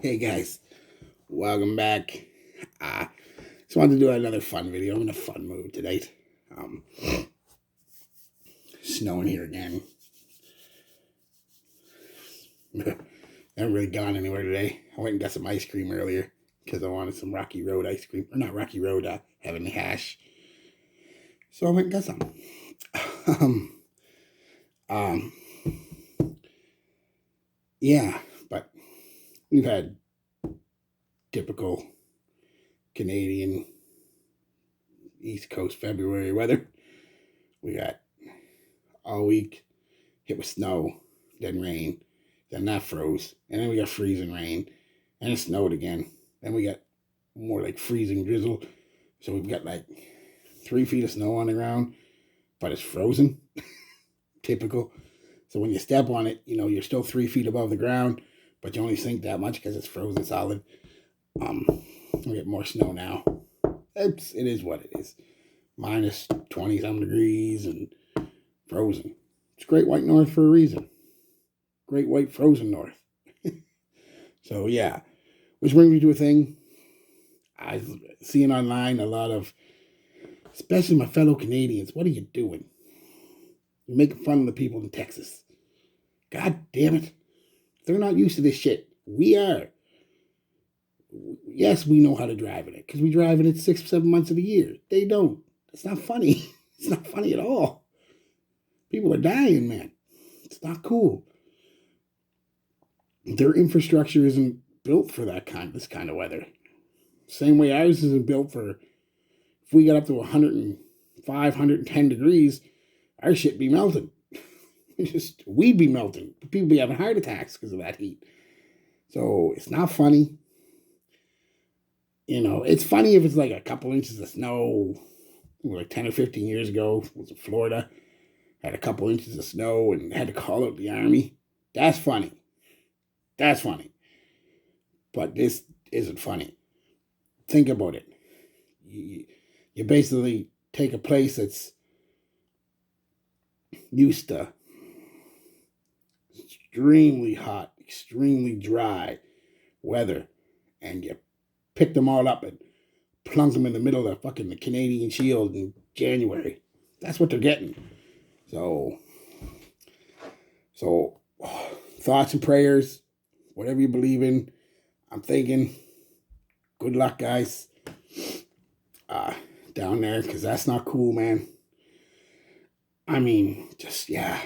Hey guys, welcome back. Just wanted to do another fun video. I'm in a fun mood tonight. Um, Snowing here again. I haven't really gone anywhere today. I went and got some ice cream earlier because I wanted some Rocky Road ice cream. Or not Rocky Road, Heavenly Hash. So I went and got some. um, um, yeah, but we've had typical Canadian East Coast February weather. We got all week hit with snow, then rain, then that froze, and then we got freezing rain, and it snowed again. Then we got more like freezing drizzle. So we've got like 3 feet of snow on the ground, but it's frozen. Typical. So when you step on it, you're still 3 feet above the ground, but you only sink that much because it's frozen solid. We get more snow now. It is what it is. Minus 20 some degrees and frozen. It's Great White North for a reason. Great White Frozen North. So yeah, which brings me to a thing I've seen online a lot of, especially my fellow Canadians. What are you doing? You're making fun of the people in Texas. God damn it. They're not used to this shit. We are. Yes, we know how to drive in it because we drive in it 6 or 7 months of the year. They don't. It's not funny. It's not funny at all. People are dying, man. It's not cool. Their infrastructure isn't built for this kind of weather. Same way ours isn't built for. If we got up to 105, 110 degrees, our shit be melting. We'd be melting. People be having heart attacks because of that heat. So it's not funny. It's funny if it's like a couple inches of snow. Like 10 or 15 years ago, was in Florida, had a couple inches of snow and had to call out the army. That's funny. That's funny. But this isn't funny. Think about it. You basically take a place that's used to extremely hot, extremely dry weather, and you pick them all up and plunk them in the middle of the Canadian Shield in January. That's what they're getting. So thoughts and prayers, whatever you believe in. I'm thinking, good luck, guys, down there, because that's not cool, man. I mean, yeah.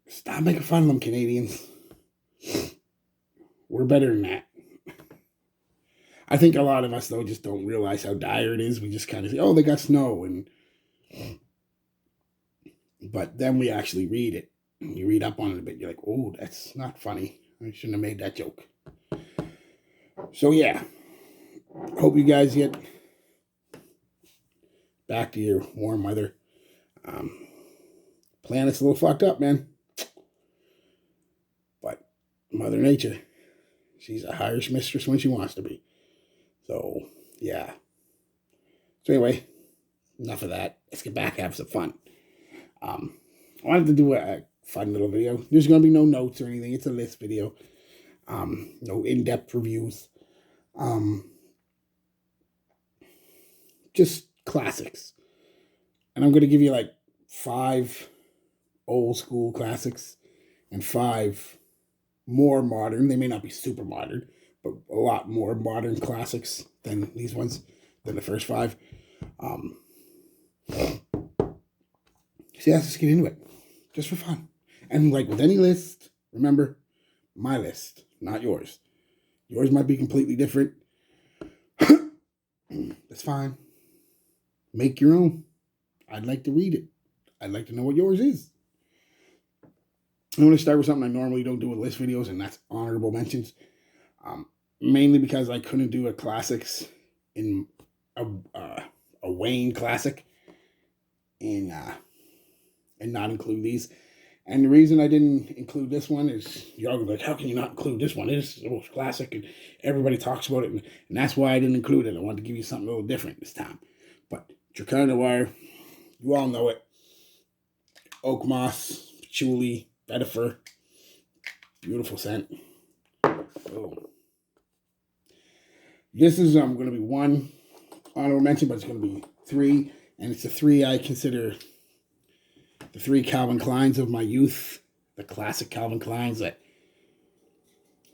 Stop making fun of them, Canadians. We're better than that. I think a lot of us, though, just don't realize how dire it is. We just kind of say, oh, they got snow. But then we actually read it. And you read up on it a bit. You're like, oh, that's not funny. I shouldn't have made that joke. So, yeah. Hope you guys get back to your warm weather. Planet's a little fucked up, man. But Mother Nature, she's a Irish mistress when she wants to be. So, yeah. So, anyway, enough of that. Let's get back, have some fun. I wanted to do a fun little video. There's going to be no notes or anything. It's a list video. No in-depth reviews. Just classics. And I'm going to give you like 5 old school classics and 5 more modern. They may not be super modern, but a lot more modern classics than these ones, than the first 5. So yeah, let's just get into it. Just for fun. And like with any list, remember, my list, not yours. Yours might be completely different. That's fine. Make your own. I'd like to read it. I'd like to know what yours is. I'm going to start with something I normally don't do with list videos, and that's honorable mentions. Mainly because I couldn't do a classics in a Wayne classic and not include these. And the reason I didn't include this one is y'all be like, how can you not include this one? It is the most classic and everybody talks about it. And that's why I didn't include it. I wanted to give you something a little different this time. But Drakkar Noir, you all know it. Oak Moss, Patchouli, Vetiver. Beautiful scent. Oh. This is going to be one honorable mention, but it's going to be three. And it's the three I consider the three Calvin Kleins of my youth. The classic Calvin Kleins that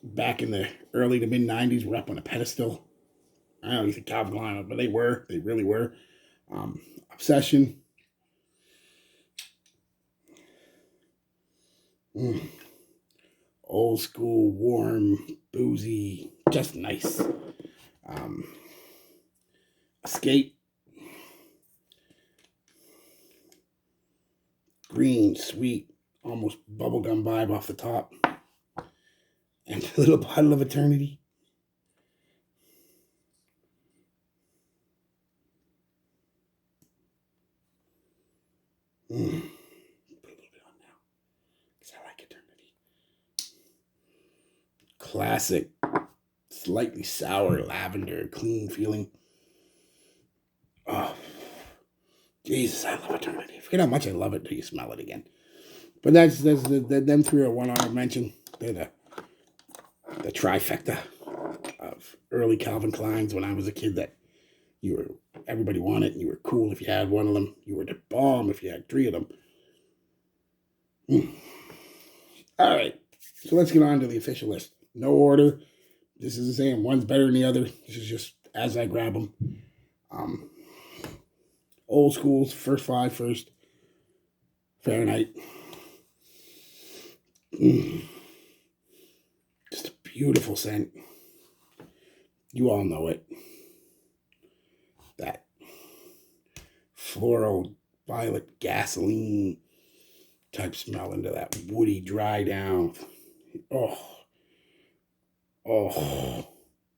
back in the early to mid 90s were up on a pedestal. I don't think Calvin Klein, but they were. They really were. Obsession. Old school, warm, boozy, just nice. Escape. Green, sweet, almost bubblegum vibe off the top. And a little bottle of eternity. Put a little bit on now, because I like eternity. Classic, slightly sour lavender, clean feeling. Oh, Jesus, I love eternity. I forget how much I love it till you smell it again. But that's them three are one honorable mention. They're the trifecta of early Calvin Kleins when I was a kid that everybody wanted. You were cool if you had one of them. You were the bomb if you had three of them. All right, so let's get on to the official list. No order. This isn't saying one's better than the other. This is just as I grab them. Old schools, first five first. Fahrenheit. Just a beautiful scent. You all know it. That floral, violet, gasoline type smell into that woody, dry down. Oh,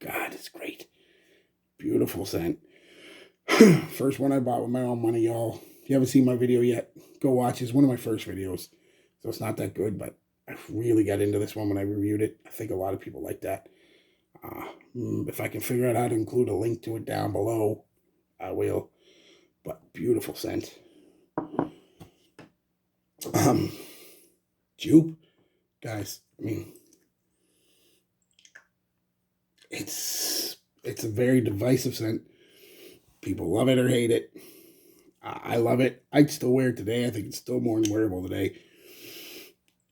God, it's great. Beautiful scent. First one I bought with my own money, y'all. If you haven't seen my video yet, go watch it. It's one of my first videos. So it's not that good, but I really got into this one when I reviewed it. I think a lot of people like that. If I can figure out how to include a link to it down below, I will. But beautiful scent. Dupe, guys. I mean, it's a very divisive scent. People love it or hate it. I love it. I'd still wear it today. I think it's still more wearable today.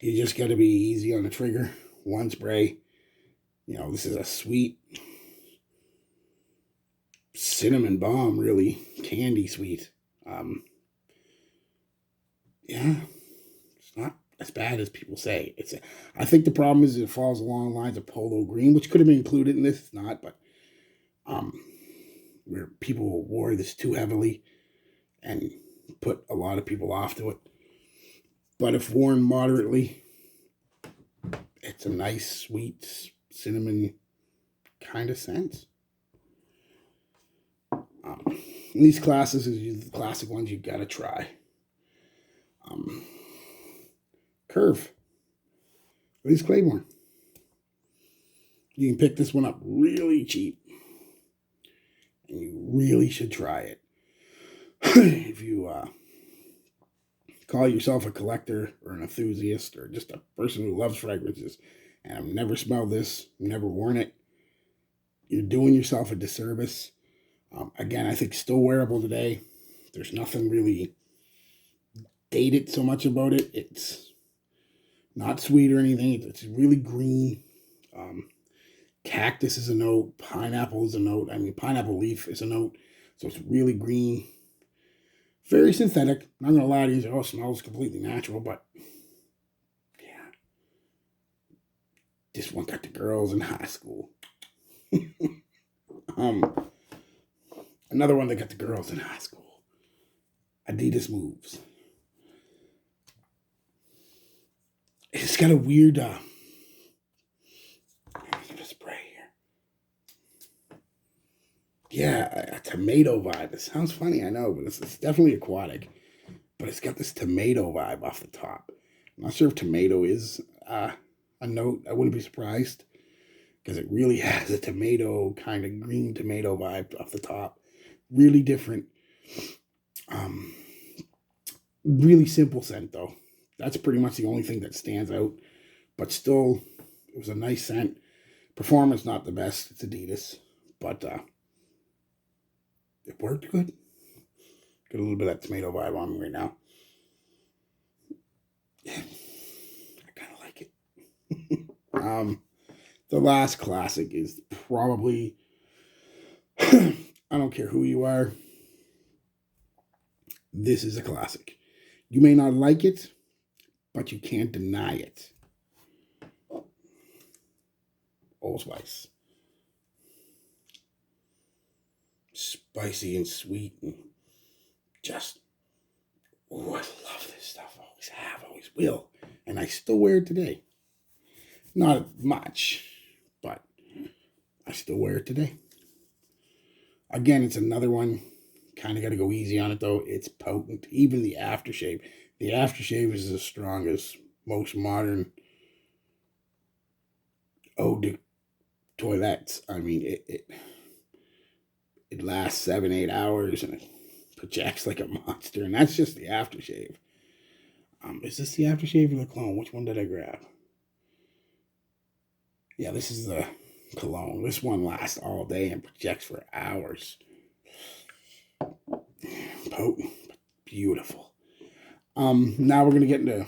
You just got to be easy on the trigger. One spray. You know, this is a sweet cinnamon bomb, really. Candy sweet. Yeah. It's not as bad as people say. I think the problem is it falls along the lines of polo green, which could have been included in this. It's not, but where people wore this too heavily and put a lot of people off to it. But if worn moderately, it's a nice, sweet, cinnamon kind of scent. These classes is the classic ones you gotta try. Kerf. These Claymore. You can pick this one up really cheap. And you really should try it. If you call yourself a collector or an enthusiast or just a person who loves fragrances and have never smelled this, never worn it, you're doing yourself a disservice. Again, I think still wearable today. There's nothing really dated so much about it. It's not sweet or anything. It's really green. Cactus is a note. Pineapple is a note. I mean, pineapple leaf is a note. So it's really green. Very synthetic. Not going to lie to you. It smells completely natural, but yeah. This one got the girls in high school. Another one that got the girls in high school. Adidas Moves. It's got a weird spray here. Yeah, a tomato vibe. It sounds funny, I know, but it's definitely aquatic. But it's got this tomato vibe off the top. I'm not sure if tomato is a note. I wouldn't be surprised because it really has a tomato, kind of green tomato vibe off the top. Really different. Really simple scent, though. That's pretty much the only thing that stands out. But still It was a nice scent. Performance not the best. It's Adidas, but it worked good. Got a little bit of that tomato vibe on me right now. Yeah, I kind of like it. The last classic is probably, I don't care who you are, this is a classic. You may not like it, but you can't deny it. Old Spice. Spicy and sweet and just, oh, I love this stuff. I always have, always will. And I still wear it today. Not much, but I still wear it today. Again, it's another one. Kind of got to go easy on it, though. It's potent. Even the aftershave. The aftershave is as strong as most modern eau de toilettes. I mean, it lasts 7-8 hours and it projects like a monster. And that's just the aftershave. Is this the aftershave or the cologne? Which one did I grab? Yeah, this is the cologne. This one lasts all day and projects for hours. Potent, but beautiful. Now we're going to get into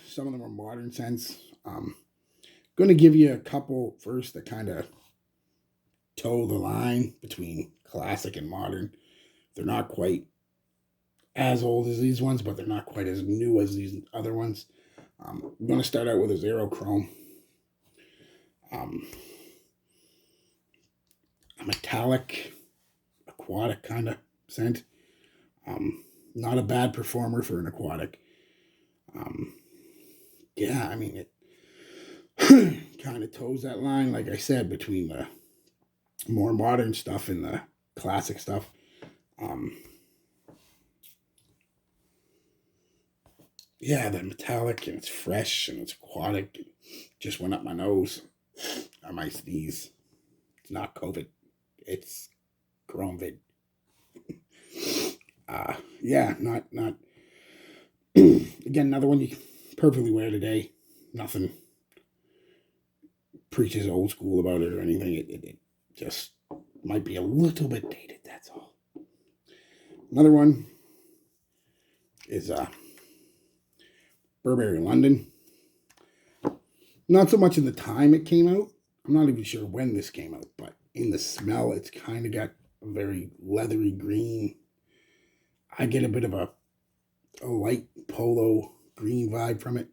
some of the more modern scents. Going to give you a couple first that kind of toe the line between classic and modern. They're not quite as old as these ones, but they're not quite as new as these other ones. I'm going to start out with a Zero Chrome. A metallic, aquatic kind of scent. Not a bad performer for an aquatic. Yeah, I mean, it kind of toes that line, like I said, between the more modern stuff and the classic stuff. Yeah, the metallic, and it's fresh and it's aquatic. It just went up my nose. I might sneeze. It's not COVID. It's Coronavid. Yeah, not again, another one you can perfectly wear today. Nothing preaches old school about it or anything. It just might be a little bit dated, that's all. Another one is Burberry London. Not so much in the time it came out. I'm not even sure when this came out, but in the smell, it's kind of got a very leathery green. I get a bit of a light polo green vibe from it.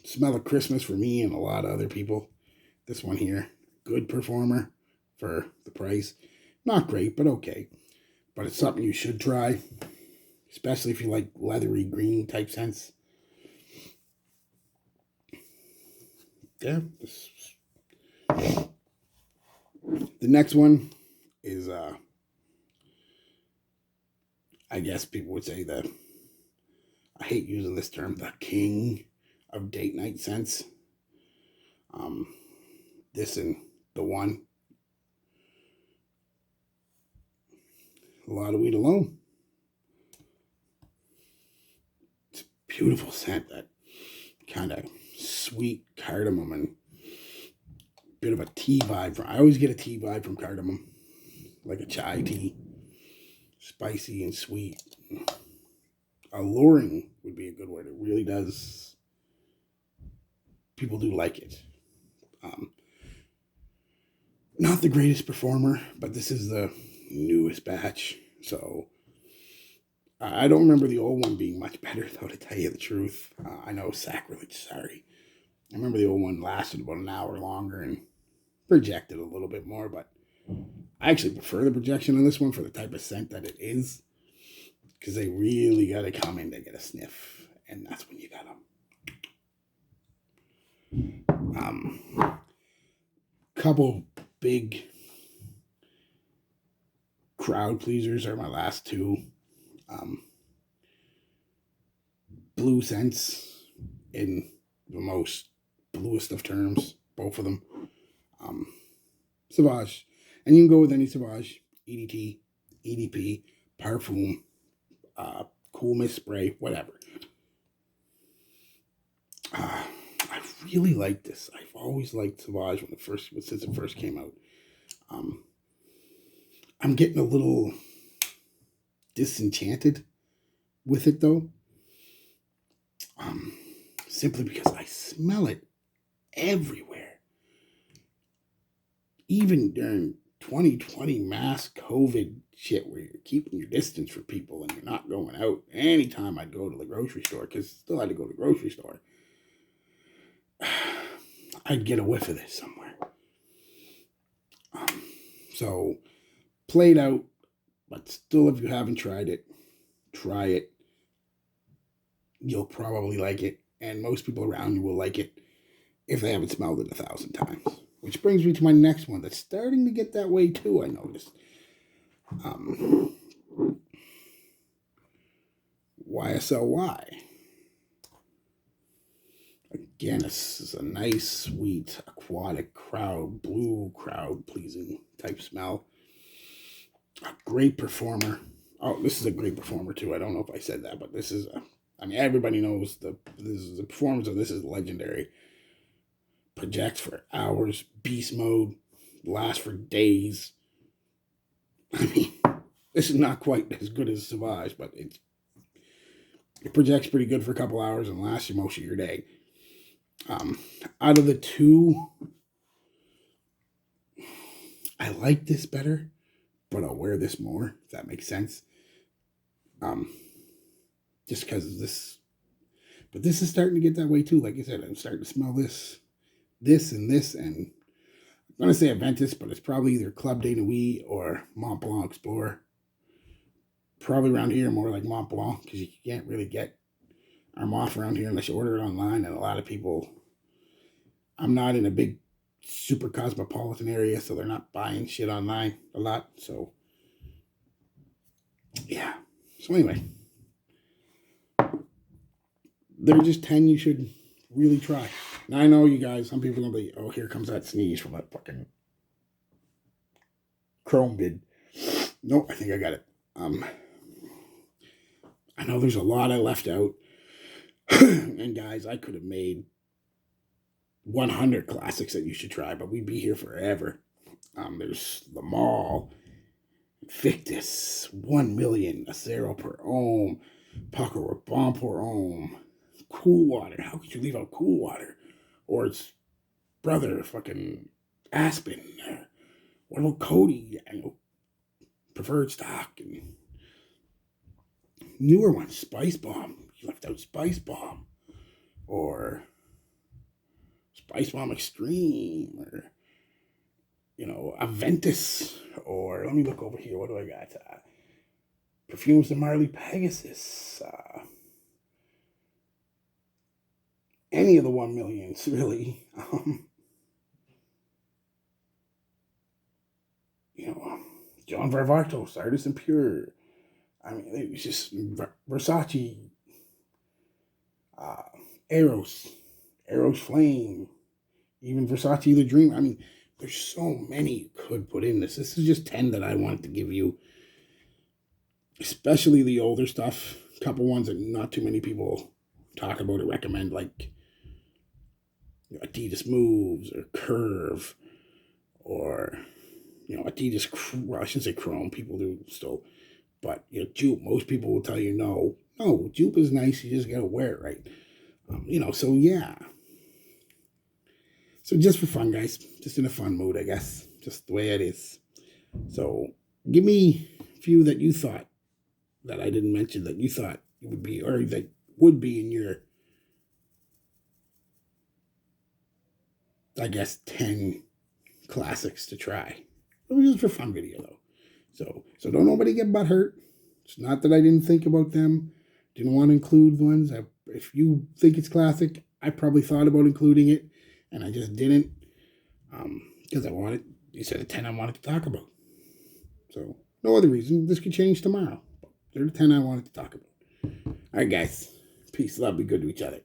Smell of Christmas for me and a lot of other people. This one here, good performer for the price. Not great, but okay. But it's something you should try, especially if you like leathery green type scents. Yeah. The next one is, I guess people would say I hate using this term, the king of date night scents. This and the one. A lot of weed alone. It's a beautiful scent, that kind of sweet cardamom and bit of a tea vibe. I always get a tea vibe from cardamom, like a chai tea. Spicy and sweet. Alluring would be a good word. It really does. People do like it. Not the greatest performer, but this is the newest batch. So I don't remember the old one being much better, though, to tell you the truth. I know, sacrilege, sorry. I remember the old one lasted about an hour longer and projected a little bit more, but I actually prefer the projection on this one for the type of scent that it is, because they really got to come in to get a sniff, and that's when you got them. Couple big crowd pleasers are my last two. Blue scents in the most bluest of terms, both of them. Sauvage. And you can go with any Sauvage, EDT, EDP, Parfum, Cool Mist Spray, whatever. really like this. I've always liked Sauvage since it first came out. I'm getting a little disenchanted with it though. Simply because I smell it everywhere. Even during 2020 mass COVID shit where you're keeping your distance from people and you're not going out. Anytime I'd go to the grocery store, because still had to go to the grocery store, I'd get a whiff of this somewhere. So, played out, but still, if you haven't tried it, try it. You'll probably like it, and most people around you will like it if they haven't smelled it 1,000 times. Which brings me to my next one that's starting to get that way too, I noticed. YSLY. Again, this is a nice, sweet, aquatic blue crowd pleasing type smell. A great performer. Oh, this is a great performer too. I don't know if I said that, but this is everybody knows the performance of this is legendary. Projects for hours, beast mode, lasts for days. I mean, this is not quite as good as Sauvage, but it projects pretty good for a couple hours and lasts you most of your day. Out of the two, I like this better, but I'll wear this more, if that makes sense. Just because of this. But this is starting to get that way too. Like I said, I'm starting to smell this, and I'm going to say Aventus, but it's probably either Club de Nuit or Mont Blanc Explorer. Probably around here more like Mont Blanc, because you can't really get Armaf around here unless you order it online, and a lot of people, I'm not in a big super cosmopolitan area, so they're not buying shit online a lot. So yeah. So anyway, they're just 10 you should really try. Now I know you guys, some people are gonna be, oh, here comes that sneeze from that fucking Chrome bid. Nope, I think I got it. I know there's a lot I left out. And guys, I could have made 100 classics that you should try, but we'd be here forever. There's the Mall, Victus, 1 million, Acero per ohm, Paco Rabanne per ohm, Cool Water. How could you leave out Cool Water? Or its brother, fucking Aspen. What about Cody? I know, Preferred Stock, and newer ones, Spice Bomb. You left out Spice Bomb, or Spice Bomb Extreme, or Aventus, or let me look over here. What do I got? Perfumes of Marley Pegasus. Any of the 1 millions, really. John Varvatos, Artisan Pure. I mean, it was just Versace, Eros Flame, even Versace The Dream. I mean, there's so many you could put in this. This is just 10 that I wanted to give you, especially the older stuff. A couple ones that not too many people talk about or recommend, like Adidas Moves or Curve, or Adidas. Well, I shouldn't say Chrome. People do still. But dupe, most people will tell you no, dupe is nice. You just gotta wear it right. So yeah. So just for fun, guys, just in a fun mood, I guess, just the way it is. So give me a few that you thought that I didn't mention that you thought it would be, or that would be in your, I guess, 10 classics to try. It was just for fun video though. So don't nobody get butthurt. It's not that I didn't think about them. Didn't want to include ones. If you think it's classic, I probably thought about including it, and I just didn't. Because you said a 10 I wanted to talk about. So no other reason. This could change tomorrow. They're the 10 I wanted to talk about. All right, guys. Peace, love, be good to each other.